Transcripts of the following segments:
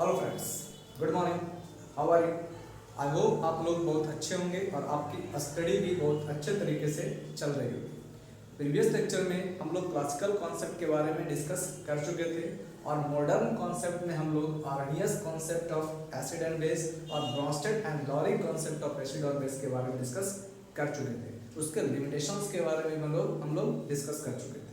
Hello friends, good morning, how are you. I hope आप लोग बहुत अच्छे होंगे और आपकी स्टडी भी बहुत अच्छे तरीके से चल रही होगी। प्रीवियस लेक्चर में हम लोग क्लासिकल कॉन्सेप्ट के बारे में डिस्कस कर चुके थे और मॉडर्न कॉन्सेप्ट में हम लोग Arrhenius concept of acid and base और Bronsted and Lowry concept of acid और बेस के बारे में डिस्कस कर चुके थे। उसके लिमिटेशंस के बारे में हम लोग डिस्कस कर चुके थे।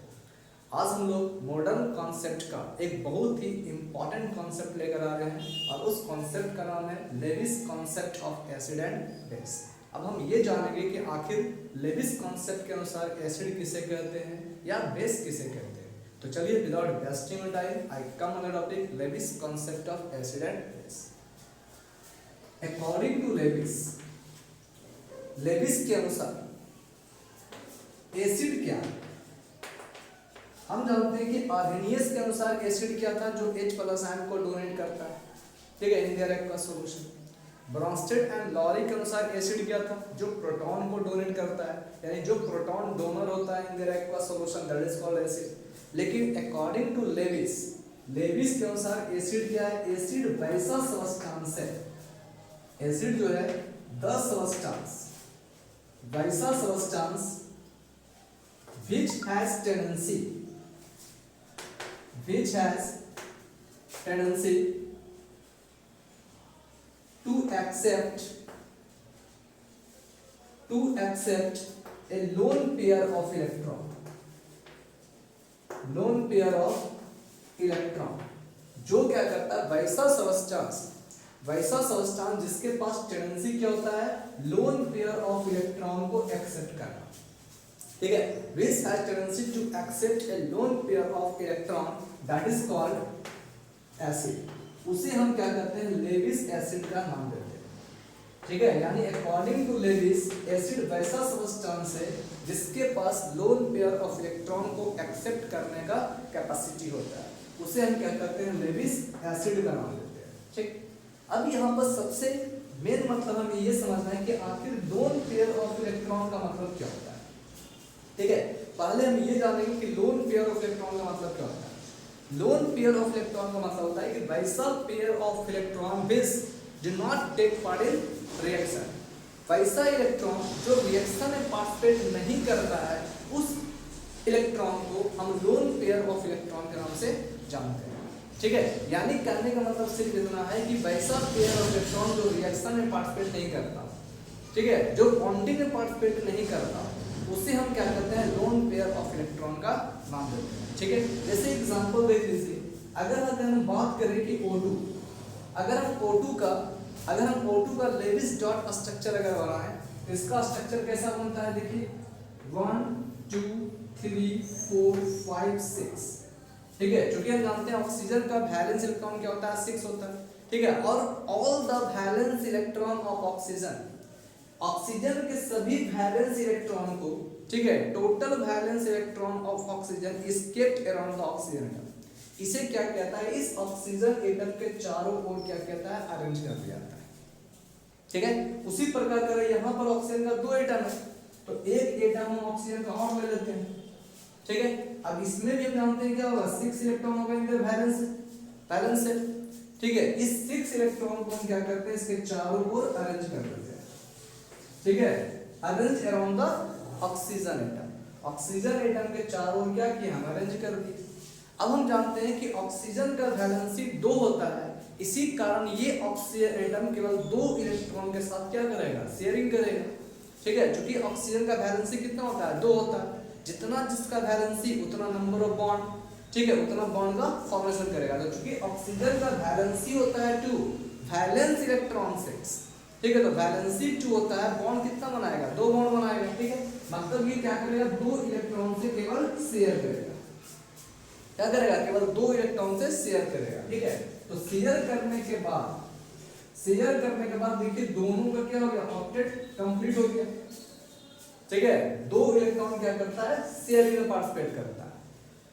आज हम लोग मॉडर्न कॉन्सेप्ट का एक बहुत ही इंपॉर्टेंट कॉन्सेप्ट लेकर आ रहे हैं और उस कॉन्सेप्ट का नाम है Lewis concept of acid and base. अब हम ये जानेंगे कि आखिर लेविस कॉन्सेप्ट के अनुसार एसिड किसे कहते हैं या बेस किसे कहते हैं। तो चलिए without wasting time I come on the topic Lewis concept of acid and base. According to Lewis के अनुसार एसिड क्या है। हम जानते हैं कि आर्हेनियस के अनुसार एसिड क्या था, जो H+ आयन को डोनेट करता है, ठीक है, in their aqua solution. Bronsted and Lowry के अनुसार एसिड क्या था, जो प्रोटॉन को डोनेट करता है, यानी जो प्रोटॉन डोनर होता है in their aqua solution, that is called acid. लेकिन अकॉर्डिंग टू लेविस के अनुसार एसिड क्या है, एसिड वैसा सब्सटेंस है, एसिड जो है द सब्सटेंस, वैसा substance which has tendency to accept a lone pair of electron, जो क्या करता है, वैसा सब्सटेंस जिसके पास टेंडेंसी क्या होता है, लोन पेयर ऑफ इलेक्ट्रॉन को एक्सेप्ट करना, ठीक है, which has tendency to accept a lone pair of electron, that is called acid। उसे हम क्या करते हैं, लेविस एसिड का नाम देते हैं, ठीक है। यानी अकॉर्डिंग टू लेविस एसिड वैसा सब्सटेंस है जिसके पास लोन पेयर ऑफ इलेक्ट्रॉन को एक्सेप्ट करने का कैपेसिटी होता है, उसे हम क्या करते हैं, लेविस एसिड का नाम देते हैं, ठीक। अब यहाँ पर सबसे मेन मतलब हमें ये समझना है कि आखिर लोन पेयर ऑफ इलेक्ट्रॉन का मतलब क्या होता है, ठीक है। पहले हम ये जानेंगे कि लोन पेयर ऑफ इलेक्ट्रॉन का मतलब क्या होता है। लोन पेयर ऑफ इलेक्ट्रॉन का मतलब होता है कि वैसा pair of electron which do not take part in reaction, वैसा इलेक्ट्रॉन जो रिएक्शन में पार्टिसिपेट नहीं करता है, उस इलेक्ट्रॉन को हम लोन पेयर ऑफ इलेक्ट्रॉन के नाम से जानते हैं, ठीक है। यानी कहने का मतलब सिर्फ इतना है कि वैसा पेयर ऑफ इलेक्ट्रॉन जो रिएक्शन में पार्टिसिपेट नहीं करता, ठीक है, जो बॉन्डिंग में पार्टिसिपेट नहीं करता, उसे हम क्या करते हैं, लोन पेयर ऑफ इलेक्ट्रॉन का नाम देते हैं, ठीक है। जैसे एग्जांपल देख लीजिए, अगर हम बात करें कि O2, अगर हम O2 का लेविस डॉट स्ट्रक्चर अगर बनाएं तो इसका स्ट्रक्चर कैसा बनता है, देखिए 1 2 3 4 5 6, ठीक है। क्योंकि हम जानते हैं ऑक्सीजन का वैलेंस इलेक्ट्रॉन क्या होता है, 6 होता है, ठीक है। और all the valence electron of oxygen के सभी वैलेंस इलेक्ट्रॉन को, ठीक है, total valence electron of oxygen is kept around the oxygen atom. इसे क्या कहता है, इस ऑक्सीजन एटम के चारों ओर क्या कहता है, अरेंज कर दिया जाता है, ठीक है। उसी प्रकार का यहाँ पर ऑक्सीजन का 2 एटम है, तो एक एटम हम ऑक्सीजन का और ले लेते हैं, ठीक है। अब इसमें भी हम जानते हैं क्या होगा, 6 इलेक्ट्रॉन होगा इनका बैलेंस है, ठीक है। इस 6 इलेक्ट्रॉन को हम क्या करते हैं, इसके चारों ओर अरेंज कर देते हैं, ठीक है, arrange around the oxygen atom के चारों ओर क्या किया, हम अरेंज कर दिए। अब हम जानते हैं कि ऑक्सीजन का वैलेंसी 2 होता है, इसी कारण ये ऑक्सीजन एटम केवल 2 इलेक्ट्रॉन के साथ क्या करेगा, शेयरिंग करेगा, ठीक है। क्योंकि ऑक्सीजन का वैलेंसी कितना होता है, 2 होता है, जितना जिसका वैलेंसी उतना नंबर ऑफ बॉन्ड, ठीक है, उतना बॉन्ड का फॉर्मेशन करेगा। तो क्योंकि ऑक्सीजन का वैलेंसी होता है 2, वैलेंस इलेक्ट्रॉन 6, ठीक है, तो वैलेंसी 2 होता है, बॉन्ड कितना बनाएगा, 2 बॉन्ड बनाएगा, ठीक है। मतलब ये क्या करेगा, 2 इलेक्ट्रॉन से केवल शेयर करेगा, क्या करेगा, केवल 2 इलेक्ट्रॉन से शेयर करेगा, ठीक है। तो शेयर करने के बाद देखिए दोनों का क्या हो गया, ऑक्टेट कंप्लीट हो गया, ठीक है। 2 इलेक्ट्रॉन क्या करता है, शेयरिंग में पार्टिसिपेट करता है,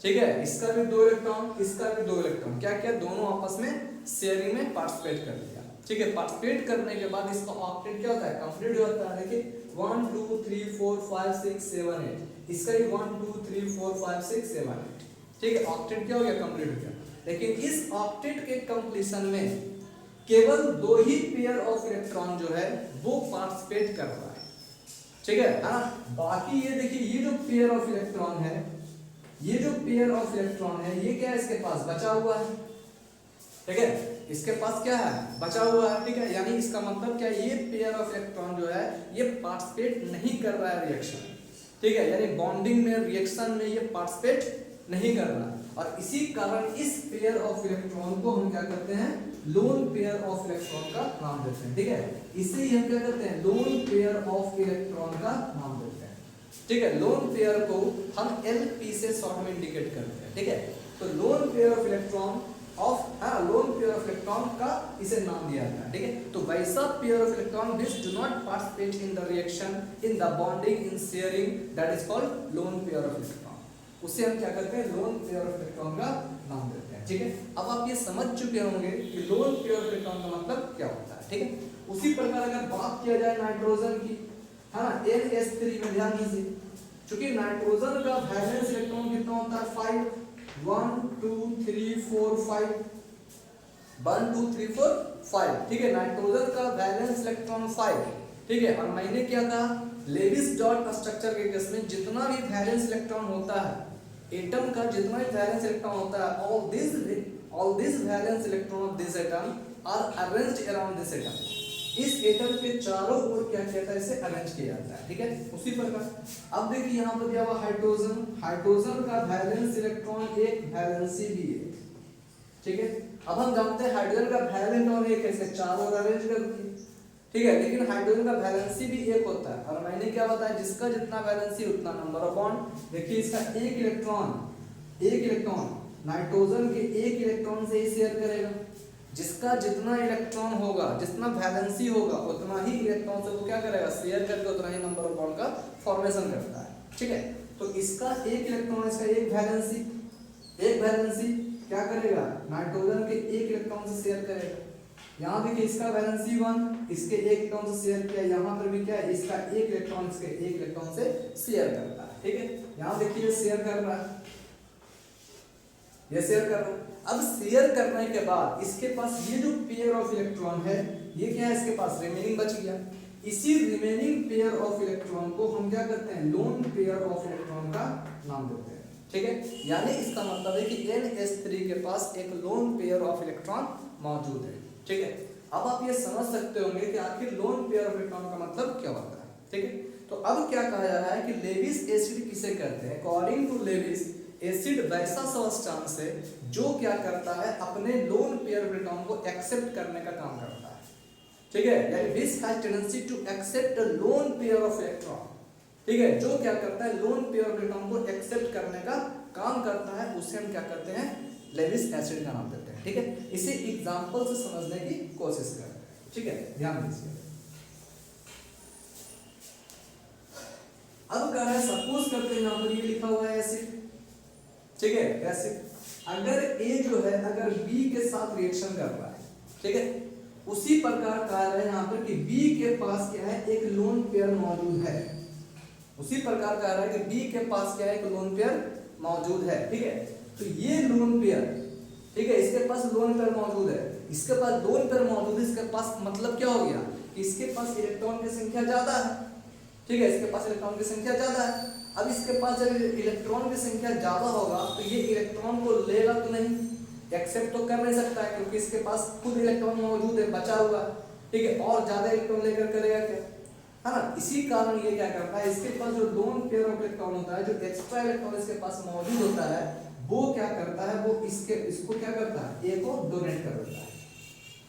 ठीक है। इसका भी 2 इलेक्ट्रॉन, इसका भी 2 इलेक्ट्रॉन, क्या किया, दोनों आपस में शेयरिंग में पार्टिसिपेट कर लिया, ठीक है। पार्टिसिपेट करने के बाद इसका ऑक्टेट क्या होता है, कंप्लीट हो जाता है। देखिए 1 2 3 4 5 6 7 8, इसका भी 1 2 3 4 5 6 7 8, ठीक है, ऑक्टेट क्या हो गया, कंप्लीट हो गया। लेकिन इस ऑक्टेट के कंप्लीशन में केवल 2 ही पेयर ऑफ इलेक्ट्रॉन जो है वो पार्टिसिपेट कर रहा है, ठीक है ना। बाकी ये देखिए ये जो पेयर ऑफ इलेक्ट्रॉन है, ये जो पेयर ऑफ इलेक्ट्रॉन है ये क्या है, इसके पास बचा हुआ है, ठीक है, इसके पास क्या है, बचा हुआ है, ठीक है। यानी इसका मतलब क्या है, ये पेयर ऑफ इलेक्ट्रॉन जो है ये पार्टिसिपेट नहीं कर रहा है रिएक्शन, ठीक है, यानी बॉन्डिंग में रिएक्शन में ये पार्टिसिपेट नहीं कर रहा है। और इसी कारण इस पेयर ऑफ इलेक्ट्रॉन को हम क्या करते हैं, लोन पेयर ऑफ इलेक्ट्रॉन का नाम देते हैं, ठीक है। इसे ही हम क्या करते हैं, लोन पेयर ऑफ इलेक्ट्रॉन का नाम देते हैं, ठीक है। लोन पेयर को हम LP से शॉर्ट में इंडिकेट करते हैं, ठीक है। तो loan pair of electron loan pair of electron का इसे नाम दिया गया, ठीक है। तो वैसा pair of electron which do not participate in the reaction, in the bonding, in sharing, that is called lone pair of electron. उसे हम क्या करते हैं, लोन पेयर ऑफ इलेक्ट्रॉन का नाम देते हैं, ठीक है। अब आप ये समझ चुके होंगे कि लोन पेयर ऑफ इलेक्ट्रॉन का मतलब क्या होता है, ठीक है। उसी प्रकार अगर बात किया जाए नाइट्रोजन की, है ना, NS3 में ध्यान दीजिए, चूंकि नाइट्रोजन का वैलेंस इलेक्ट्रॉन कितना होता है, 5, 1 2 3 4 5, 1 2 3 4 5, ठीक है। नाइट्रोजन का वैलेंस इलेक्ट्रॉन 5, ठीक है। और मैंने क्या कहा, लेविस डॉट स्ट्रक्चर के केस में जितना भी वैलेंस इलेक्ट्रॉन होता है, एटम का जितना भी वैलेंस इलेक्ट्रॉन होता है, all these valence electron of this atom are arranged around this atom. इस एटम के चारों ओर क्या किया जाता है, इसे अरेंज किया जाता है, ठीक है। उसी प्रकार अब देखिए यहाँ पर दिया हुआ हाइड्रोजन, हाइड्रोजन का वैलेंस इलेक्ट्रॉन एक, वैलेंसी भी है, ठीक है। अब हम जानते हैं हाइड्रोजन का वैलेंस और एक ऐसे चारों ओर अरेंज कर दिए, ठीक है। लेकिन हाइड्रोजन का वैलेंसी भी एक होता है, और मैंने क्या बताया, जिसका जितना वैलेंसी उतना नंबर ऑफ बॉन्ड। देखिए इसका एक इलेक्ट्रॉन नाइट्रोजन के एक इलेक्ट्रॉन से ही शेयर करेगा, जिसका जितना इलेक्ट्रॉन होगा, जितना वैलेंसी होगा, उतना ही इलेक्ट्रॉन से वो क्या करेगा, शेयर करके उतना ही नंबर ऑफ बॉन्ड का फॉर्मेशन करता है, ठीक है। तो इसका एक इलेक्ट्रॉन, इसका एक वैलेंसी क्या करेगा, नाइट्रोजन के एक इलेक्ट्रॉन से शेयर करेगा। यहाँ देखिए इसका वैलेंसी 1, इसके एक इलेक्ट्रॉन से शेयर किया, यहाँ पर भी क्या है, इसका एक इलेक्ट्रॉन इसके एक इलेक्ट्रॉन से शेयर करता है, ठीक है। यहाँ देखिए शेयर कर रहा है, ये शेयर कर रहा है। अब शेयर करने के बाद इसके पास ये जो पेयर ऑफ इलेक्ट्रॉन है, ये क्या है, इसके पास रिमेनिंग बच गया। इसी रिमेनिंग पेयर ऑफ इलेक्ट्रॉन को हम क्या करते हैं, लोन पेयर ऑफ इलेक्ट्रॉन का नाम देते हैं, ठीक है। यानी इसका मतलब है कि NS3 के पास एक लोन पेयर ऑफ इलेक्ट्रॉन मौजूद है, ठीक है। अब आप ये समझ सकते होंगे कि आखिर लोन पेयर ऑफ इलेक्ट्रॉन का मतलब क्या होता है, ठीक है। तो अब क्या कहा जा रहा है कि लेविस एसिड किसे कहते हैं, अकॉर्डिंग टू लेविस एसिड वैसा सब्सटेंस है जो क्या करता है, अपने लोन पेयर ऑफ इलेक्ट्रॉन को एक्सेप्ट करने का काम करता है, ठीक है। यानी this has tendency to accept a lone pair of electron, ठीक है। जो क्या करता है, लोन पेयर ऑफ इलेक्ट्रॉन को एक्सेप्ट करने का काम करता है, उसे हम क्या करते हैं, लेविस एसिड का नाम देते हैं, ठीक है। इसे एग्जांपल से समझने की कोशिश करते हैं, ठीक है, ध्यान दीजिए। अब कह रहा है, सपोज करते हैं यहाँ पर ये लिखा हुआ है एसिड, ठीक है, एसिड अगर A जो है अगर B के साथ रिएक्शन कर रहा है, ठीक है, उसी प्रकार कह रहा है यहाँ पर कि B के पास क्या है, एक लोन पेयर मौजूद है। उसी प्रकार कह रहा है कि B के पास क्या है, एक लोन पेयर मौजूद है, ठीक है। तो ये लोन पेयर, ठीक है, इसके पास लोन पेयर मौजूद है, इसके पास लोन पेयर मौजूद है, इसके पास मतलब क्या हो गया, इसके पास इलेक्ट्रॉन की संख्या ज्यादा है, ठीक है, इसके पास इलेक्ट्रॉन की संख्या ज्यादा है। अब इसके पास जब इलेक्ट्रॉन की संख्या ज्यादा होगा तो ये इलेक्ट्रॉन को लेगा तो नहीं, एक्सेप्ट तो कर नहीं सकता है, क्योंकि इसके पास खुद इलेक्ट्रॉन मौजूद है, बचा हुआ, ठीक है, और ज्यादा इलेक्ट्रॉन लेकर करेगा क्या, है ना। इसी कारण ये क्या करता है, इसके पास जो लोन पेयर ऑफ इलेक्ट्रॉन होता है, जो एक्स्ट्रा इलेक्ट्रॉन इसके पास मौजूद होता है, वो क्या करता है, वो इसको क्या करता है, ए को डोनेट कर देता है,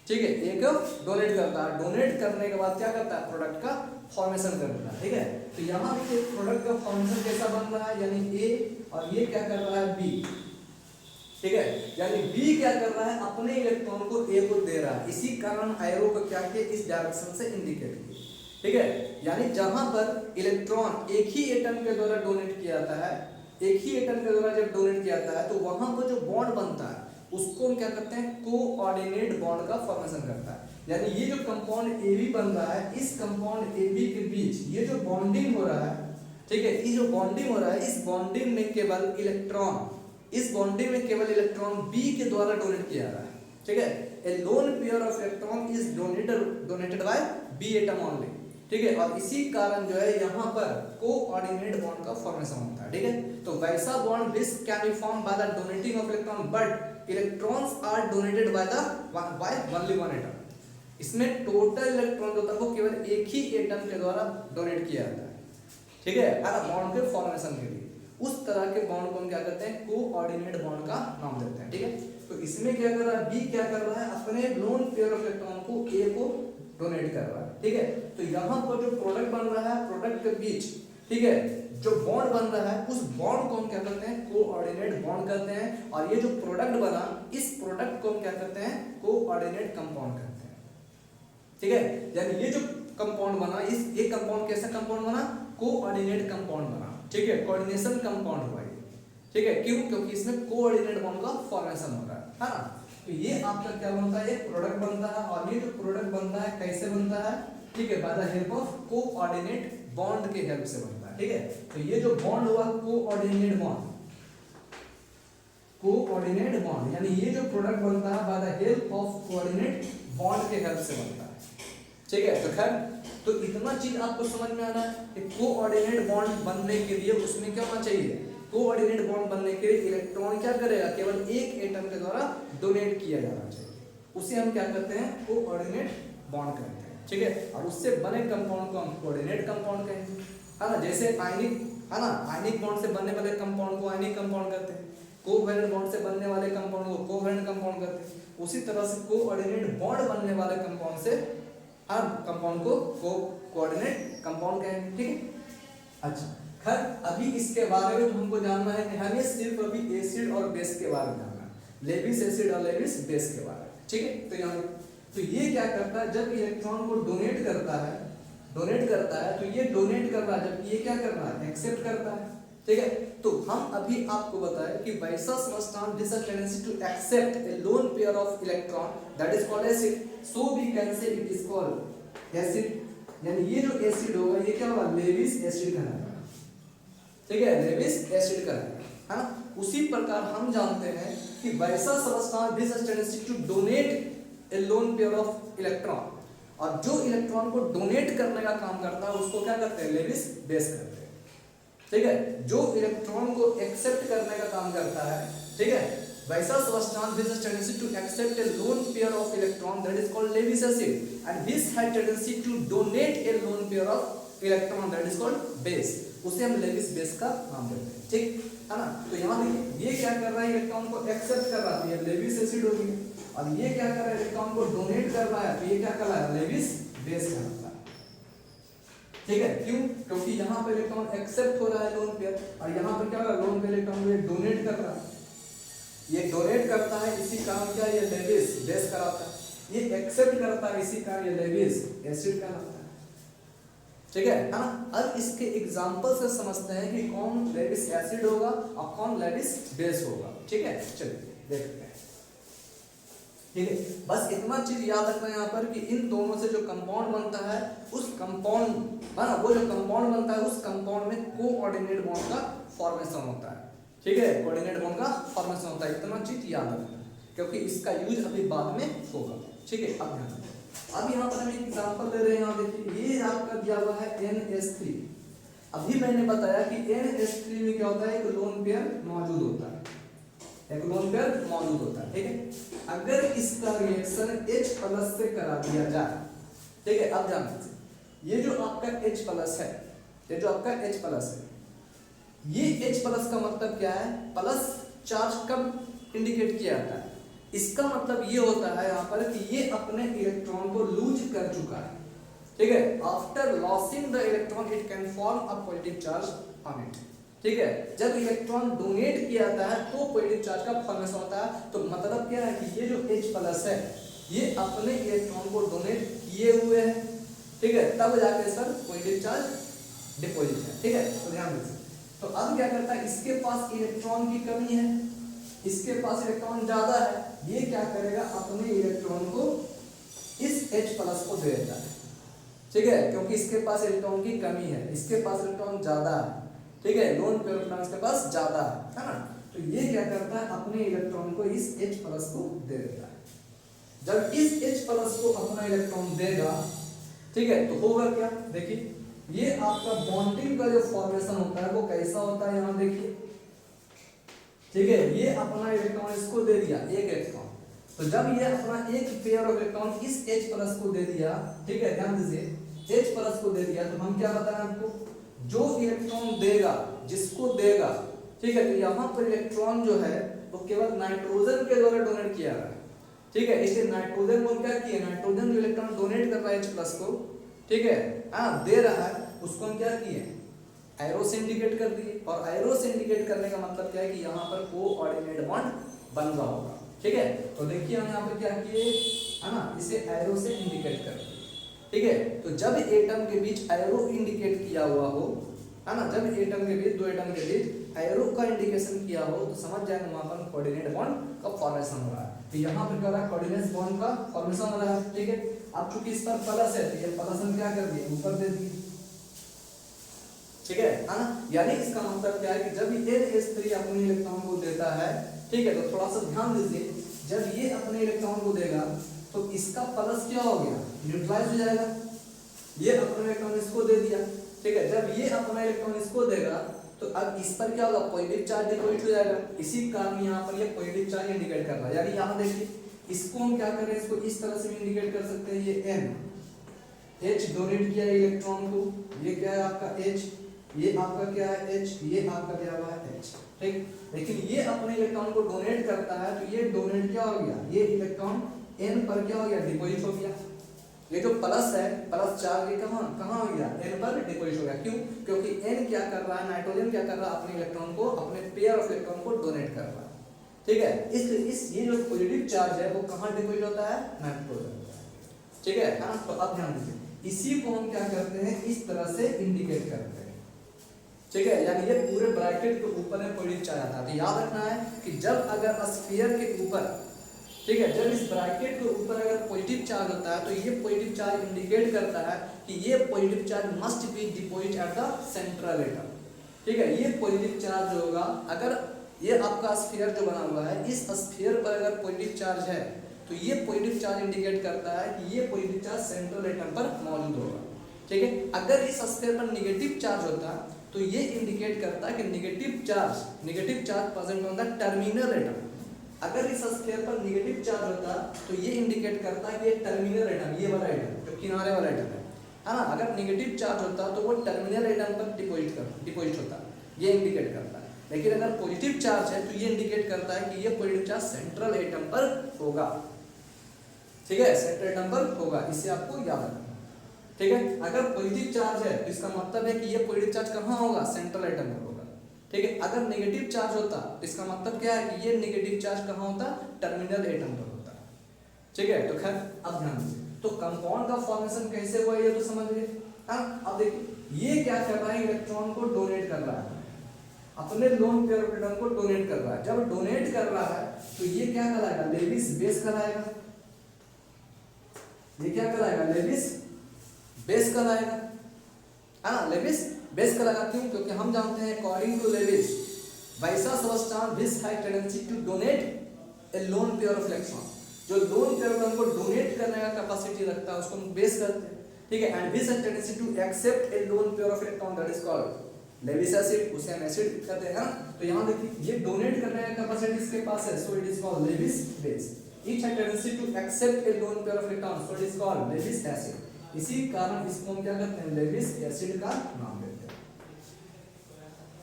ठीक है, ए को डोनेट करता है। डोनेट करने के बाद क्या करता है, प्रोडक्ट का फॉर्मेशन कर देता है, ठीक है। तो यहाँ देखिए प्रोडक्ट का फॉर्मेशन कैसा बन रहा है, यानी ए, और ये क्या कर रहा है, बी, ठीक है। यानी बी क्या कर रहा है, अपने इलेक्ट्रॉन को ए को दे रहा है, इसी कारण एरो को क्या किया, इस डायरेक्शन से इंडिकेट किया, ठीक है। यानी जहां पर इलेक्ट्रॉन एक ही एटम के द्वारा डोनेट किया जाता है, एक ही एटम के द्वारा जब डोनेट किया जाता है, तो वहां पर जो बॉन्ड बनता है उसको हम क्या करते हैं, कोऑर्डिनेट बॉन्ड का फॉर्मेशन करता है। यानी ये जो कंपाउंड AB बन रहा है, इस कंपाउंड AB के बीच ये जो बॉन्डिंग हो रहा है, ठीक है, ये जो बॉन्डिंग हो रहा है, इस बॉन्डिंग में केवल इलेक्ट्रॉन इस बॉन्डिंग में केवल इलेक्ट्रॉन बी के द्वारा डोनेट किया जा रहा है, ठीक है। A lone pair of electron is donated by B atom only, ठीक है। और इसी कारण जो है यहाँ पर कोऑर्डिनेट बॉन्ड का फॉर्मेशन होता है, ठीक है। तो वैसा bond this can be form by the donating of electron, but electrons are donated by only one atom. इसमें टोटल इलेक्ट्रॉन जो होता है वो केवल एक ही एटम के द्वारा डोनेट किया जाता है, ठीक है ना, बॉन्ड के फॉर्मेशन के लिए। उस तरह के बॉन्ड को हम क्या कहते हैं, कोऑर्डिनेट बॉन्ड का नाम देते हैं, ठीक है। तो इसमें क्या कर रहा है, बी क्या कर रहा है, अपने लोन पेयर ऑफ इलेक्ट्रॉन को ए को डोनेट कर रहा है, ठीक है। तो यहाँ पर जो प्रोडक्ट बन रहा है, प्रोडक्ट के बीच, ठीक है, जो बॉन्ड बन रहा है उस बॉन्ड को हम क्या करते हैं, कोऑर्डिनेट बॉन्ड कहते हैं। और ये जो प्रोडक्ट बना, इस प्रोडक्ट को हम क्या करते हैं, कोऑर्डिनेट कंपाउंड कहते हैं, ठीक है। यानी ये जो कंपाउंड बना, इस ये कंपाउंड कैसा कंपाउंड बना, कोऑर्डिनेट कंपाउंड बना, ठीक है, कोऑर्डिनेशन कंपाउंड हुआ, ठीक है। क्यों, क्योंकि इसमें कोऑर्डिनेट बॉन्ड का फॉर्मेशन हो रहा है ना। तो ये आपका क्या बनता है, एक प्रोडक्ट बनता है। और ये जो प्रोडक्ट बनता है कैसे बनता है, ठीक है, by the help of coordinate bond के हेल्प से बनता है, ठीक है। तो ये जो बॉन्ड हुआ कोऑर्डिनेट बॉन्ड, कोऑर्डिनेट बॉन्ड, यानी ये जो प्रोडक्ट बनता है by the help of coordinate bond के हेल्प से बनता है, ठीक है। तो खैर, तो इतना चीज आपको समझ में आना है कि कोऑर्डिनेट बॉन्ड बनने के लिए उसमें क्या होना चाहिए, कोऑर्डिनेट बॉन्ड बनने के लिए इलेक्ट्रॉन क्या करेगा, केवल एक एटम के द्वारा डोनेट किया जाना चाहिए, उसे हम क्या कहते हैं, कोऑर्डिनेट बॉन्ड कहते हैं, ठीक है। और उससे बने कंपाउंड को हम कोऑर्डिनेट कंपाउंड कहेंगे, है ना। जैसे आयनिक, है ना, आयनिक बॉन्ड से बनने वाले कंपाउंड को आयनिक कंपाउंड कहते हैं, कोवैलेंट बॉन्ड से बनने वाले कंपाउंड को कोवैलेंट कंपाउंड कहते हैं। उसी तरह से कोऑर्डिनेट बॉन्ड बनने वाले कंपाउंड से हर कंपाउंड को कोऑर्डिनेट कंपाउंड कहेंगे, ठीक है। अच्छा, खैर अभी इसके बारे में हमको जानना है कि हमें सिर्फ अभी एसिड और बेस के बारे में जानना है, लेविस एसिड और लेविस बेस के बारे में, ठीक है। तो यहाँ तो ये क्या करता है, जब इलेक्ट्रॉन को डोनेट करता है तो ये डोनेट कर रहा है, जबकि ये क्या कर रहा है, एक्सेप्ट करता है, ठीक है। तो हम अभी आपको बताएं कि वैसा substance this has tendency to accept a lone pair of electron that is called acid, so we can say it is called acid. यानी ये जो एसिड होगा ये क्या होगा, लेविस एसिड कहलाएगा, ठीक है, लेविस एसिड कहलाएगा, है ना। उसी प्रकार हम जानते हैं कि वैसा substance this has tendency to donate a lone pair of electron, और जो इलेक्ट्रॉन को डोनेट करने का काम करता है उसको क्या करते हैं, लेविस बेस करते हैं, ठीक है। जो इलेक्ट्रॉन को एक्सेप्ट करने का काम करता है, ठीक है, वैसा substance this has tendency to accept a lone pair of electron that is called Lewis acid, and this has tendency to donate a lone pair of electron that is called base, उसे हम Lewis base का नाम देते हैं, ठीक है ना। तो यहाँ देखिए ये क्या कर रहा है, इलेक्ट्रॉन को एक्सेप्ट कर रहा है, ये लेविस एसिड होगी, और ये क्या कर रहा है, इलेक्ट्रॉन को डोनेट कर रहा है, तो ये क्या कर रहा है, लेविस बेस कहलाता है, ठीक है। क्यों, क्योंकि यहाँ पे इलेक्ट्रॉन एक्सेप्ट हो रहा है लोन पेयर, और यहाँ पर क्या हो रहा है, लोन पेयर इलेक्ट्रॉन को डोनेट कर रहा है, ये डोनेट करता है, इसी कारण क्या ये लेविस बेस कहलाता है, ये एक्सेप्ट करता है, इसी कारण ये लेविस एसिड कहलाता है, ठीक है ना। अब इसके एग्जांपल से समझते हैं कि कौन लेविस एसिड होगा और कौन लेविस बेस होगा, ठीक है। चलिए देखते हैं, ठीक है। बस इतना चीज याद रखना यहाँ पर कि इन दोनों से जो कंपाउंड बनता है, उस कंपाउंड है ना, वो जो कंपाउंड बनता है उस कंपाउंड में कोऑर्डिनेट बॉन्ड का फॉर्मेशन होता है, ठीक है, कोऑर्डिनेट बॉन्ड का फॉर्मेशन होता है। इतना चीज याद रखना क्योंकि इसका यूज अभी बाद में होगा, ठीक है। अब यहाँ पर हम एक एग्जांपल ले रहे हैं, यहाँ देखिए ये आपका दिया हुआ है NH3। अभी मैंने बताया कि NH3 में क्या होता है, एक लोन पेयर मौजूद होता है, एक लोन पेयर मौजूद होता है, ठीक है। अगर इसका रिएक्शन H+ से करा दिया जाए, ठीक है, अब जान लीजिए ये जो आपका H+ है, ये जो आपका H+ है, ये H+ का मतलब क्या है, प्लस चार्ज कब इंडिकेट किया जाता है, इसका मतलब ये होता है यहाँ पर कि ये अपने इलेक्ट्रॉन को लूज कर चुका है, ठीक है। After losing the electron it can form a positive charge on it, ठीक है। जब इलेक्ट्रॉन डोनेट किया जाता है तो पॉजिटिव चार्ज का फॉर्मेशन होता है। तो मतलब क्या है कि ये जो H+ है ये अपने इलेक्ट्रॉन को डोनेट किए हुए है, ठीक है, तब जाके इस पर पॉजिटिव चार्ज डिपॉजिट है, ठीक है। तो ध्यान दीजिए, तो अब क्या करता है, इसके पास इलेक्ट्रॉन की कमी है, इसके पास इलेक्ट्रॉन ज्यादा है, ये क्या करेगा, अपने इलेक्ट्रॉन को इस H+ को दे देता है, ठीक है, क्योंकि इसके पास इलेक्ट्रॉन की कमी है, इसके पास इलेक्ट्रॉन ज्यादा है, ठीक है, लोन पेयर इलेक्ट्रॉन के पास ज्यादा है ना। तो ये क्या करता है, अपने इलेक्ट्रॉन को इस H प्लस को दे देता है। जब इस H प्लस को अपना इलेक्ट्रॉन देगा, ठीक है, तो होगा क्या, देखिए ये आपका बॉन्डिंग का जो फॉर्मेशन होता है वो कैसा होता है, यहाँ देखिए, ठीक है, ये अपना इलेक्ट्रॉन इसको दे दिया एक इलेक्ट्रॉन, तो जब ये अपना एक पेयर ऑफ इलेक्ट्रॉन इस H प्लस को दे दिया, ठीक है, ध्यान दीजिए H प्लस को दे दिया, तो हम क्या बताएं आपको, जो इलेक्ट्रॉन देगा जिसको देगा, ठीक है, तो यहाँ पर इलेक्ट्रॉन जो है वो केवल नाइट्रोजन के द्वारा डोनेट किया रहा है, ठीक है, इसलिए नाइट्रोजन को क्या किया, नाइट्रोजन जो इलेक्ट्रॉन डोनेट कर रहा है H प्लस को, ठीक है, दे रहा है, उसको हम क्या किए, एरो से इंडिकेट कर दिए, और एरो से इंडिकेट करने का मतलब क्या है कि यहाँ पर कोऑर्डिनेट बॉन्ड बन रहा होगा, ठीक है, तो देखिए हम यहाँ पर क्या किए, है ना, इसे एरो से इंडिकेट कर दिए, ठीक है, तो जब एटम के बीच एरो इंडिकेट किया हुआ हो, है ना, जब एटम के बीच, दो एटम के बीच एरो का इंडिकेशन किया हो, तो समझ जाएंगे वहां पर कोऑर्डिनेट बॉन्ड का फॉर्मेशन हो रहा है, तो यहाँ पर क्या हो रहा है, कोऑर्डिनेट बॉन्ड का फॉर्मेशन हो रहा है, ठीक है। अब चूंकि इस पर प्लस है, तो ये प्लस हम क्या कर दिए, ऊपर दे दिए, ठीक है ना, यानी इसका मतलब क्या है कि जब NH3 अपने इलेक्ट्रॉन को देता है, ठीक है, तो थोड़ा सा ध्यान दीजिए, जब ये अपने इलेक्ट्रॉन को देगा तो इसका प्लस क्या हो गया, न्यूट्रलाइज हो जाएगा, ये अपना इलेक्ट्रॉन इसको दे दिया, ठीक है, जब ये अपना इलेक्ट्रॉन इसको देगा तो अब इस पर क्या होगा, पॉजिटिव चार्ज डिपॉजिट हो जाएगा, इसी कारण यहाँ पर ये पॉजिटिव चार्ज इंडिकेट कर रहा है, यानी यहाँ देखिए इसको हम क्या कर रहे हैं, इसको इस तरह से इंडिकेट कर सकते हैं, ये N H डोनेट किया इलेक्ट्रॉन को, ये क्या है आपका H, ये आपका क्या है H, ये आपका क्या हुआ है H, ठीक, लेकिन ये अपने इलेक्ट्रॉन को डोनेट करता है, तो ये डोनेट क्या हो गया, ये इलेक्ट्रॉन N पर क्या हो गया, डिपॉजिट हो गया, ये जो प्लस है, प्लस चार्ज ये कहाँ कहाँ हो गया, N पर डिपॉजिट हो गया, क्यों, क्योंकि N क्या कर रहा है, नाइट्रोजन क्या कर रहा है, अपने इलेक्ट्रॉन को, अपने पेयर ऑफ इलेक्ट्रॉन को डोनेट कर रहा है, ठीक है, इस ये जो पॉजिटिव चार्ज है वो कहाँ डिपॉजिट होता है, नाइट्रोजन, ठीक है ना, तो अब ध्यान दीजिए, इसी को हम क्या करते हैं, इस तरह से इंडिकेट करते हैं, ठीक है, यानी ये पूरे ब्रैकेट के ऊपर में पॉजिटिव चार्ज आता है, तो याद रखना है कि जब अगर स्फीयर के ऊपर, ठीक है, जब इस ब्रैकेट के ऊपर अगर पॉजिटिव चार्ज होता है, तो ये पॉजिटिव चार्ज इंडिकेट करता है कि ये positive charge must be deposit at the central atom, ठीक है, ये पॉजिटिव चार्ज होगा, अगर ये आपका स्फीयर जो बना हुआ है, इस स्फीयर पर अगर पॉजिटिव चार्ज है, तो ये पॉजिटिव चार्ज इंडिकेट करता है कि ये पॉजिटिव चार्ज सेंट्रल एटम पर मौजूद होगा, ठीक है, अगर इस स्फीयर पर नेगेटिव चार्ज होता है, तो ये इंडिकेट करता है कि negative charge present on the terminal atom, अगर इस स्फीयर पर नेगेटिव चार्ज होता तो ये इंडिकेट करता है कि ये टर्मिनल एटम, ये वाला एटम जो किनारे वाला एटम है ना, अगर नेगेटिव चार्ज होता तो वो टर्मिनल एटम पर डिपॉजिट होता, ये इंडिकेट करता है, लेकिन अगर पॉजिटिव चार्ज है तो ये इंडिकेट करता है कि ये पॉजिटिव चार्ज सेंट्रल एटम पर होगा, ठीक है, सेंट्रल एटम पर होगा, इसे आपको याद रखना, ठीक है, अगर पॉजिटिव चार्ज है तो इसका मतलब है कि ये पॉजिटिव चार्ज कहाँ होगा, सेंट्रल एटम पर होगा, ठीक है, अगर नेगेटिव चार्ज होता तो इसका मतलब क्या है कि ये नेगेटिव चार्ज कहाँ होता, टर्मिनल एटम पर होता, ठीक है, तो खैर अब ध्यान दीजिए, तो कंपाउंड का फॉर्मेशन कैसे हुआ ये तो समझ गए, अब देखिए ये क्या कर रहा है, इलेक्ट्रॉन को डोनेट कर रहा है, अपने लोन पेयर ऑफ एटम को डोनेट कर रहा है, जब डोनेट कर रहा है तो ये क्या कहलाएगा, लेविस बेस कहलाएगा, ये क्या कहलाएगा, लेविस बेस कहलाएगा, हाँ, लेविस बेस कहलाएगा, क्यों, क्योंकि हम जानते हैं अकॉर्डिंग टू लेविस वैसा substance this has tendency to donate a lone pair of electron, जो लोन पेयर ऑफ को डोनेट करने का कैपेसिटी रखता है उसको हम बेस कहते हैं, ठीक है, and this has tendency to accept a lone pair of electron, that is called Lewis acid, उसे हम एसिड कहते हैं, तो यहाँ देखिए ये डोनेट करने का कैपेसिटी इसके पास है, so it is called Lewis base, it has tendency to accept a lone pair of electron, so it is called Lewis acid, इसी कारण इसको हम क्या कहते हैं, लेविस एसिड का नाम देते हैं,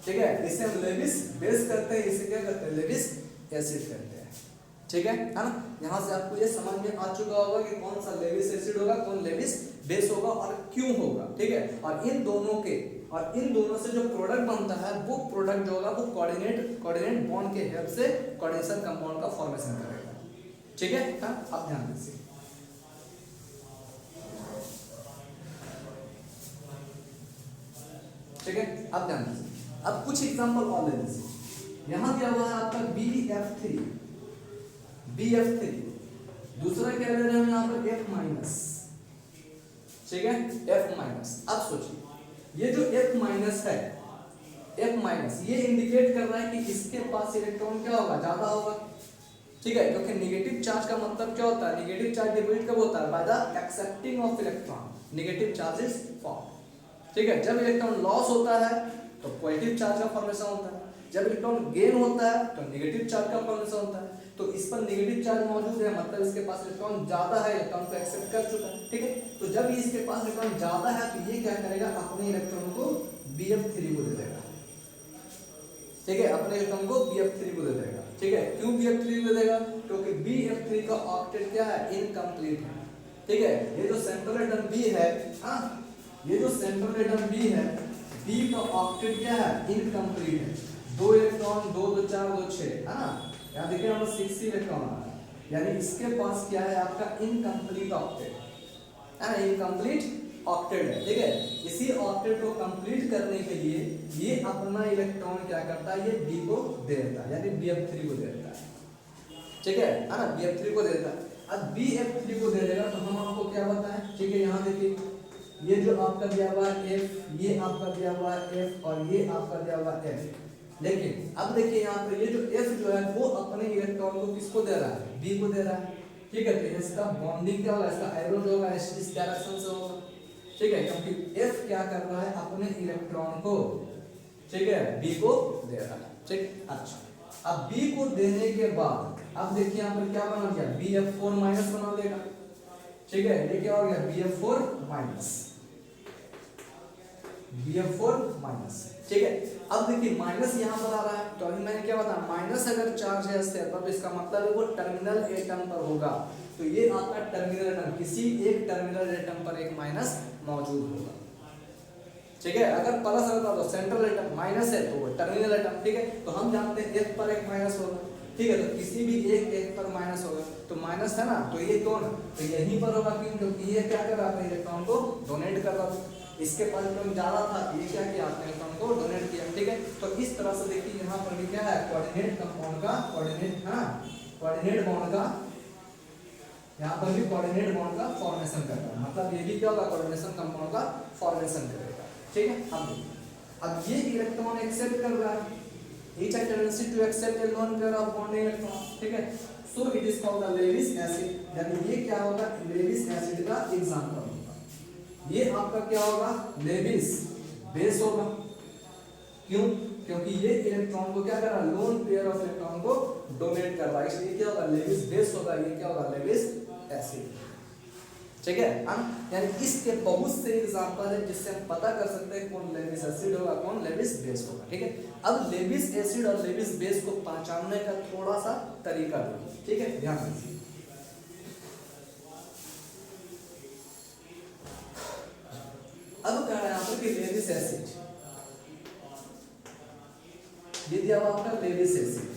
ठीक है, इसे हम लेविस बेस करते हैं, इसे क्या करते हैं, लेविस एसिड करते हैं, ठीक है ना, यहाँ से आपको ये समझ में आ चुका होगा कि कौन सा लेविस एसिड होगा, कौन लेविस बेस होगा और क्यों होगा, ठीक है, और इन दोनों से जो प्रोडक्ट बनता है वो प्रोडक्ट जो होगा वो कोऑर्डिनेट बॉन्ड के हेल्प से कोऑर्डिनेशन कंपाउंड का फॉर्मेशन करेगा, ठीक है, अब ध्यान दीजिए, ठीक है, अब ध्यान दीजिए, अब कुछ एग्जांपल और ले लीजिए, यहां क्या हुआ है आपका BF3, दूसरा क्या ले रहे हैं हम यहाँ पर F-, ठीक है, F-, अब सोचिए ये जो F- है F माइनस, ये इंडिकेट कर रहा है कि इसके पास इलेक्ट्रॉन क्या होगा, ज्यादा होगा, ठीक है, क्योंकि नेगेटिव चार्ज का मतलब क्या होता है, नेगेटिव चार्ज डिपोजिट कब होता है, by the accepting of electron, negative charge is form, ठीक है। जब इलेक्ट्रॉन लॉस होता है तो पॉजिटिव चार्ज का फॉर्मेशन होता है, जब इलेक्ट्रॉन गेन होता है तो नेगेटिव चार्ज का फॉर्मेशन होता है। तो इस पर नेगेटिव चार्ज मौजूद है, मतलब इसके पास इलेक्ट्रॉन ज्यादा है, इलेक्ट्रॉन को एक्सेप्ट कर चुका है, ठीक है। तो जब इसके पास इलेक्ट्रॉन ज्यादा है तो ये क्या करेगा, अपने इलेक्ट्रॉन को BF3 को दे देगा, ठीक है, अपने इलेक्ट्रॉन को BF3 को दे देगा, ठीक है। क्यों BF3 को दे देगा, क्योंकि BF3 का ऑक्टेट क्या है, इनकम्प्लीट है, ठीक है। ये जो सेंट्रल एटम B है, हाँ, ये जो सेंट्रल एटम B है, B का ऑक्टेट क्या है, इनकम्प्लीट है, 2 इलेक्ट्रॉन 2 2 4 2 6 है ना, यहाँ देखिए यहाँ पर 6 इलेक्ट्रॉन आ रहा है, यानी इसके पास क्या है, आपका इनकम्प्लीट ऑक्टेट है ना, इनकम्प्लीट ऑक्टेट है, ठीक है। इसी ऑक्टेट को कंप्लीट करने के लिए ये अपना इलेक्ट्रॉन क्या करता है, ये B को दे देता है, यानी BF3 को दे देता है, ठीक है ना, BF3 को दे देता है। अब BF3 को दे देगा तो हम आपको क्या बताएं, ठीक है, यहाँ देखिए ये जो आपका दिया हुआ है F, ये आपका दिया हुआ है F और ये आपका दिया हुआ है F, लेकिन अब देखिए यहाँ पे ये जो F जो है वो अपने इलेक्ट्रॉन को किसको दे रहा है, B को दे रहा है, ठीक है। तो इसका बॉन्डिंग क्या होगा, इसका एरो जो होगा इस डायरेक्शन से होगा, ठीक है, क्योंकि F क्या कर रहा है, अपने इलेक्ट्रॉन को, ठीक है, B को दे रहा है, ठीक। अच्छा, अब B को देने के बाद अब देखिए यहाँ पर क्या बना गया, BF4 माइनस बना देगा, ठीक है, ये क्या हो गया, BF4 माइनस, BF4 माइनस, ठीक है। अब देखिए माइनस यहाँ पर आ रहा है, तो अभी मैंने क्या बताया, माइनस अगर चार्ज है इससे तब इसका मतलब है वो टर्मिनल एटम पर होगा, तो ये आपका टर्मिनल एटम, किसी एक टर्मिनल एटम पर एक माइनस मौजूद होगा, ठीक है। अगर प्लस रहता तो सेंट्रल एटम, माइनस है तो वो टर्मिनल एटम, ठीक है। तो हम जानते हैं एक पर एक माइनस होगा, ठीक है, तो किसी भी एक पर माइनस होगा, तो माइनस है ना, तो ये कौन, तो यहीं पर होगा, क्यों, क्योंकि ये क्या कर रहा था, इलेक्ट्रॉन को डोनेट कर रहा था, इसके पास इलेक्ट्रॉन ज्यादा था, ये क्या किया, आपने इलेक्ट्रॉन को डोनेट किया, ठीक है। तो इस तरह से देखिए यहाँ पर भी क्या है, कोऑर्डिनेट कंपाउंड का कोऑर्डिनेट, हाँ, कोऑर्डिनेट बॉन्ड का, यहाँ पर भी कोऑर्डिनेट बॉन्ड का फॉर्मेशन कर रहा है, मतलब ये भी क्या होगा, कोऑर्डिनेशन कंपाउंड का फॉर्मेशन करेगा, ठीक है। अब ये इलेक्ट्रॉन एक्सेप्ट कर रहा है, each has tendency to accept a lone pair of bonding electron, ठीक है। so it is called the Lewis acid, यानी ये क्या होगा, लेविस एसिड का एग्जांपल होगा, ये आपका क्या होगा, लेविस बेस होगा, क्यों, क्योंकि ये इलेक्ट्रॉन को क्या कर रहा है, लोन पेयर ऑफ इलेक्ट्रॉन को डोनेट कर रहा है, इसलिए क्या होगा, लेविस बेस होगा, ये क्या होगा, लेविस एसिड, ठीक है। यानी इसके बहुत से एग्जांपल है जिससे हम पता कर सकते हैं कौन लेविस एसिड होगा, कौन लेविस बेस होगा, ठीक है। अब लेविस एसिड और लेविस बेस को पहचानने का थोड़ा सा तरीका देखिए, ठीक है, ध्यान दीजिए। अब कह रहा है यहाँ पर कि लेविस एसिड, ये दिया हुआ आपका लेविस एसिड,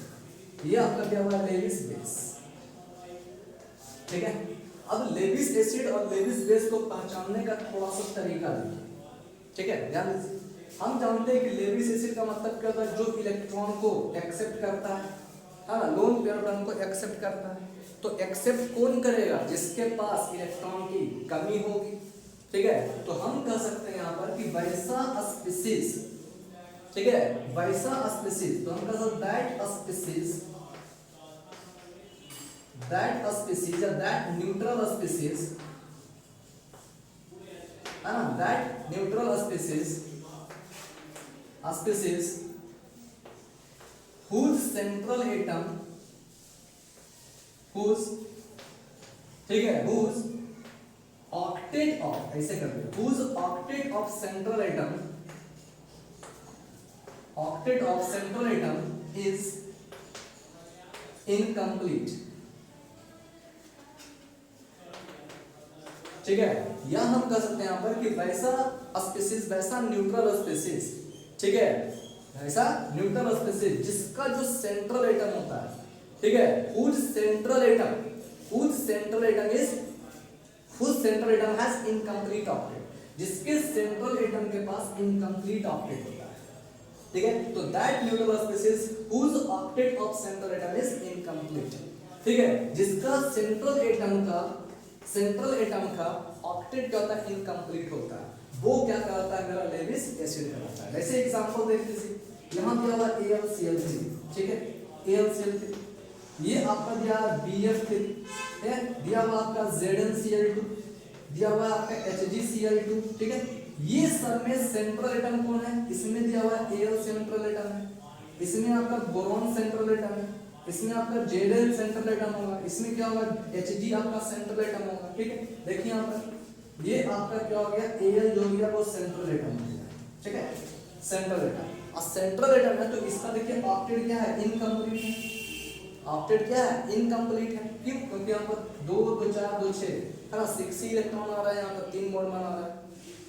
ये आपका दिया हुआ लेविस बेस, ठीक है। अब लेविस एसिड और लेविस बेस को पहचानने का थोड़ा सा तरीका देखिए, ठीक है, ध्यान दीजिए। हम जानते हैं कि लेविस एसिड का मतलब क्या होता है, जो इलेक्ट्रॉन को एक्सेप्ट करता है ना, लोन पेयर एटम को एक्सेप्ट करता है, तो एक्सेप्ट कौन करेगा, जिसके पास इलेक्ट्रॉन की कमी होगी, ठीक है। तो हम कह सकते हैं यहाँ पर कि वैसा स्पीशीज, ठीक है, वैसा स्पीशीज, तो हम कह सकते दैट स्पीशीज, या that neutral species, है ना, that neutral species whose central atom, whose, ठीक है, whose octet of, ऐसे करते हैं, whose octet of central atom is incomplete, ठीक है। या हम कह सकते हैं यहाँ पर कि वैसा स्पीशीज, वैसा न्यूट्रल स्पीशीज, ठीक है, वैसा न्यूट्रल स्पीशीज जिसका जो सेंट्रल एटम होता है, ठीक है, whose central atom has incomplete octet, जिसके सेंट्रल एटम के पास इनकम्प्लीट ऑक्टेट होता है, ठीक है। तो that neutral species whose octet of central atom is incomplete, ठीक है, जिसका सेंट्रल एटम का ऑक्टेट क्या होता है, इनकम्प्लीट होता है, वो क्या कहलाता है, मेरा लेविस एसिड कहलाता है। वैसे एग्जांपल देख लीजिए, यहाँ दिया हुआ AlCl3, ठीक है, AlCl3, ये आपका दिया BF3 है, दिया हुआ आपका ZnCl2, दिया हुआ आपका HgCl2, ठीक है। ये सब में सेंट्रल एटम कौन है, इसमें दिया हुआ Al सेंट्रल एटम है, इसमें आपका बोरॉन सेंट्रल एटम है, इसमें आपका Zn सेंट्रल एटम होगा, इसमें क्या होगा Hg आपका सेंट्रल एटम होगा, ठीक है। देखिए यहाँ पर ये आपका क्या हो गया, Al जो गया वो सेंट्रल एटम हो गया, ठीक है, सेंट्रल एटम। और सेंट्रल एटम है तो इसका देखिए ऑक्टेट क्या है, इनकम्प्लीट है। ऑक्टेट क्या है, इनकम्प्लीट है। क्यों, क्योंकि यहाँ पर 2 2 4 2 6 है ना, 6 इलेक्ट्रॉन आ रहा है, यहाँ पर 3 बॉन्ड बना रहा है,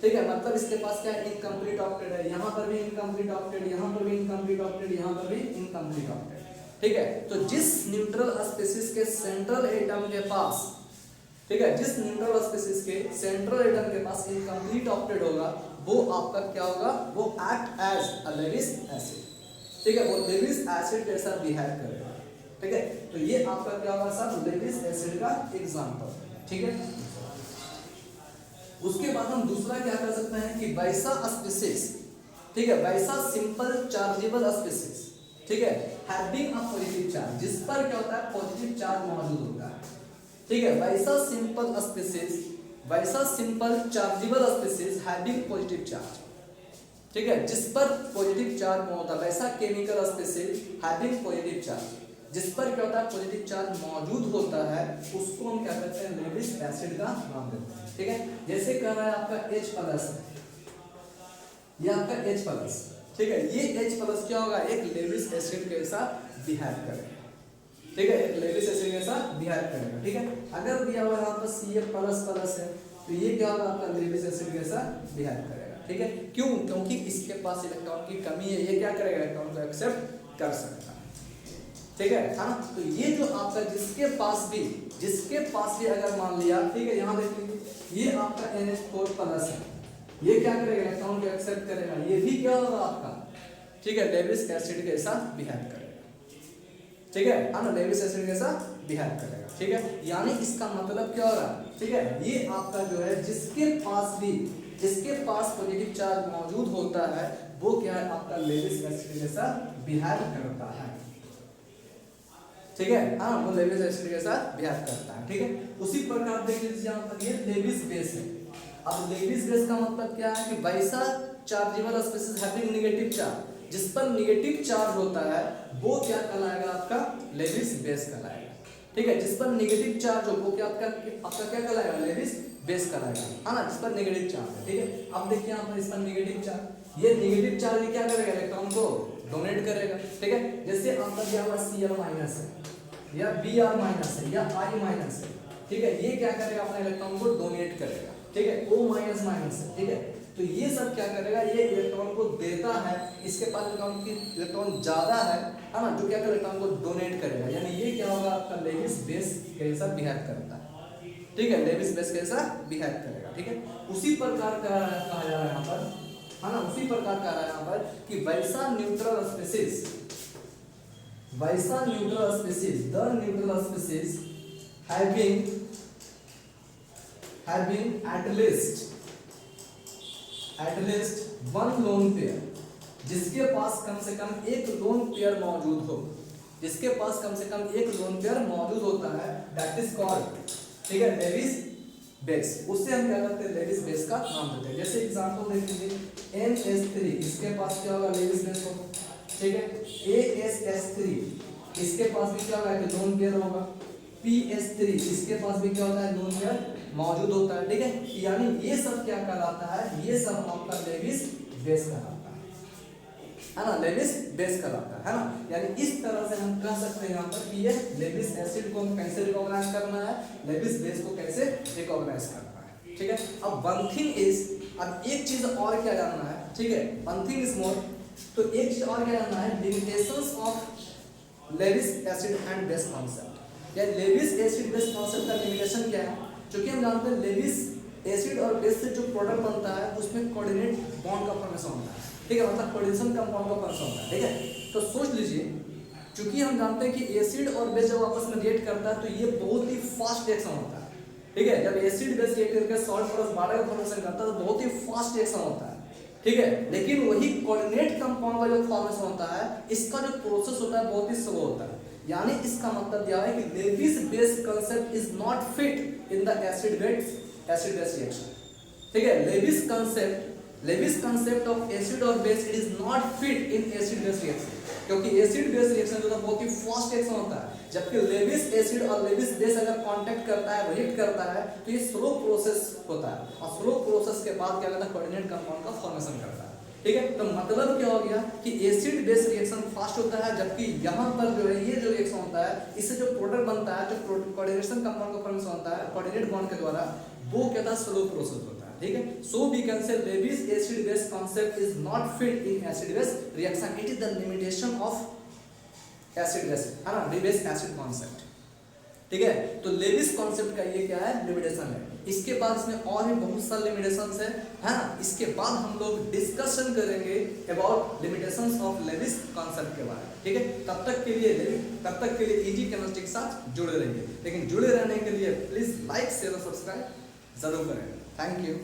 ठीक है। मतलब इसके पास क्या है, इनकम्प्लीट ऑक्टेट है। यहाँ पर भी इनकम्प्लीट ऑक्टेट, यहाँ पर भी इनकम्प्लीट ऑक्टेट, यहाँ पर भी इनकम्प्लीट ऑक्टेट, ठीक है। तो जिस न्यूट्रल स्पीशीज के सेंट्रल एटम के पास, ठीक है, जिस न्यूट्रल स्पीशीज के सेंट्रल एटम के पास इनकम्प्लीट ऑक्टेट होगा, वो आपका क्या होगा, वो act as a Lewis acid, ठीक है, वो लेविस एसिड जैसा बिहेव करेगा, ठीक है। तो ये आपका क्या होगा सर, लेविस एसिड का एग्जांपल, ठीक है। उसके बाद हम दूसरा क्या कर सकते हैं कि वैसा स्पीशीज, ठीक है, वैसा सिंपल चार्जेबल स्पीशीज, ठीक है, हैविंग अ पॉजिटिव चार्ज, जिस पर क्या होता है, पॉजिटिव चार्ज मौजूद होता है, ठीक है। वैसा सिंपल स्पीशीज, वैसा simple chargeable species having positive charge, ठीक है, जिस पर पॉजिटिव चार्ज मौजूद है, वैसा chemical species having positive charge, जिस पर क्या होता है, पॉजिटिव चार्ज मौजूद होता है, उसको हम क्या कहते हैं, लेविस एसिड का नाम देते हैं, ठीक है। जैसे कह रहा है आपका H+, ये आपका H+, ठीक है, ये H+ क्या होगा, एक लेविस एसिड के साथ बिहेव करेगा, ठीक है, एक लेविस एसिड के साथ बिहेव करेगा, ठीक है। अगर दिया हुआ यहाँ पर Ca++ है तो ये क्या होगा, आपका लेविस एसिड के साथ बिहेव करेगा, ठीक है। क्यों, क्योंकि इसके पास इलेक्ट्रॉन की कमी है, ये क्या करेगा, इलेक्ट्रॉन को एक्सेप्ट कर सकता है, ठीक है ना। तो ये जो आपका जिसके पास भी अगर मान लिया, ठीक है, यहाँ देखिए ये आपका NH4+ है, ये क्या करेगा, इलेक्ट्रॉन को एक्सेप्ट करेगा, ये भी क्या होगा आपका, ठीक है, लेविस एसिड के साथ बिहेव करेगा, ठीक है ना, लेविस एसिड के साथ बिहेव करेगा, ठीक है। यानी इसका मतलब क्या हो रहा है, ठीक है, ये आपका जो है जिसके पास पॉजिटिव चार्ज मौजूद होता है, वो क्या है, आपका लेविस एसिड के साथ बिहेव करता है, ठीक है, हाँ, वो लेविस एसिड के साथ बिहेव करता है, ठीक है। उसी प्रकार देख लीजिए यहाँ पर ये लेविस बेस है। अब लेविस बेस का मतलब क्या है कि वैसा chargeable species having negative charge, जिस पर नेगेटिव चार्ज होता है, वो क्या कहलाएगा, आपका लेविस बेस कहलाएगा, ठीक है। जिस पर नेगेटिव चार्ज हो वो क्या आपका क्या कहलाएगा, लेविस बेस कहलाएगा, है ना, जिस पर नेगेटिव चार्ज है, ठीक है। अब देखिए यहाँ पर इस पर नेगेटिव चार्ज, ये नेगेटिव चार्ज ये क्या करेगा, इलेक्ट्रॉन को डोनेट करेगा, ठीक है। जैसे आपका दिया हुआ Cl- है या Br- है या I- है, ठीक है, ये क्या करेगा, अपने इलेक्ट्रॉन को डोनेट करेगा, ठीक है, O- है, ठीक है। तो ये सब क्या करेगा, ये इलेक्ट्रॉन को देता है, इसके पास इलेक्ट्रॉन ज्यादा है ना, जो क्या करेगा, इलेक्ट्रॉन को डोनेट करेगा, यानी ये क्या होगा, आपका लेविस बेस के साथ बिहेव करता है, ठीक है, लेविस बेस के साथ बिहेव करेगा, ठीक है। उसी प्रकार कहा जा रहा है यहाँ पर, है ना, उसी प्रकार कह रहा है यहाँ पर कि वैसा neutral species, the neutral species having at least one lone pair, जिसके पास कम से कम एक लोन पेयर मौजूद हो, जिसके पास कम से कम एक लोन पेयर मौजूद होता है, दैट इज कॉल्ड, ठीक है, लेविस बेस, उससे हम क्या करते हैं, लेविस बेस का नाम देते हैं। जैसे एग्जांपल देख लीजिए NH3, इसके पास क्या होगा, लेविस बेस होगा, ठीक है। ASH3, इसके पास भी क्या होगा, लोन पेयर होगा। PH3, इसके पास भी क्या होता है, लोन पेयर मौजूद होता है, ठीक है। यानी ये सब क्या कहलाता है, ये सब आपका लेविस बेस कहलाता है ना, लेविस बेस कहलाता है ना। यानी इस तरह से हम कह सकते हैं यहाँ पर कि ये लेविस एसिड को हम कैसे रिकॉग्नाइज करना है, लेविस बेस को कैसे रिकॉग्नाइज करना है, ठीक है। अब वन थिंग इज, अब एक चीज और क्या जानना है, ठीक है, वन थिंग इज मोर, तो एक चीज और क्या जानना है, limitations of Levi's acid and base concept, या लेविस एसिड बेस कॉन्सेप्ट का लिमिटेशन क्या है। क्योंकि हम जानते हैं लेविस एसिड और बेस से जो प्रोडक्ट बनता है उसमें कोऑर्डिनेट बॉन्ड का फॉर्मेशन होता है, ठीक है, मतलब कोऑर्डिनेशन कंपाउंड का फॉर्मेशन होता है, ठीक है। तो सोच लीजिए, क्योंकि हम जानते हैं कि एसिड और बेस जब आपस में रिएक्ट करता है तो ये बहुत ही फास्ट रिएक्शन होता है, ठीक है, जब एसिड बेस रिएक्ट करके सॉल्ट प्लस वाटर का फॉर्मेशन करता है तो बहुत ही फास्ट रिएक्शन होता है, ठीक है। लेकिन वही कोऑर्डिनेट कंपाउंड का जो फॉर्मेशन होता है, इसका जो प्रोसेस होता है बहुत ही स्लो होता है। यानी इसका मतलब यह है कि Lewis base concept is not fit in the acid base reaction, ठीक है। लेविस कांसेप्ट ऑफ एसिड और base it is not fit in acid base reaction, क्योंकि एसिड बेस रिएक्शन जो है बहुत ही फास्ट रिएक्शन होता है, जबकि लेविस एसिड और लेविस बेस अगर कांटेक्ट करता है, रिएक्ट करता है, तो ये स्लो प्रोसेस होता है, और स्लो प्रोसेस के बाद क्या करता है, कोऑर्डिनेट कंपाउंड का फॉर्मेशन करता है, ठीक है। तो मतलब क्या हो गया कि एसिड बेस रिएक्शन फास्ट होता है, जबकि यहाँ पर जो है ये जो रिएक्शन होता है, इससे जो प्रोडक्ट बनता है, जो कोऑर्डिनेशन कंपाउंड का फॉर्मेशन होता है कोऑर्डिनेट बॉन्ड के द्वारा, वो क्या था, स्लो प्रोसेस होता है, ठीक है। So we can say Lewis acid base concept is not fit in acid base reaction, it is the limitation of acid base, है ना, लेविस एसिड कांसेप्ट, ठीक है। तो लेविस कांसेप्ट का ये क्या है, लिमिटेशन है। इसके बाद इसमें और भी बहुत सारे लिमिटेशंस है ना। इसके बाद हम लोग डिस्कशन करेंगे about limitations of Lewis concept के बारे में, ठीक है। तब तक के लिए इजी केमिस्ट्री के साथ जुड़े रहिए, लेकिन जुड़े रहने के लिए प्लीज लाइक शेयर और सब्सक्राइब जरूर करें। Thank you.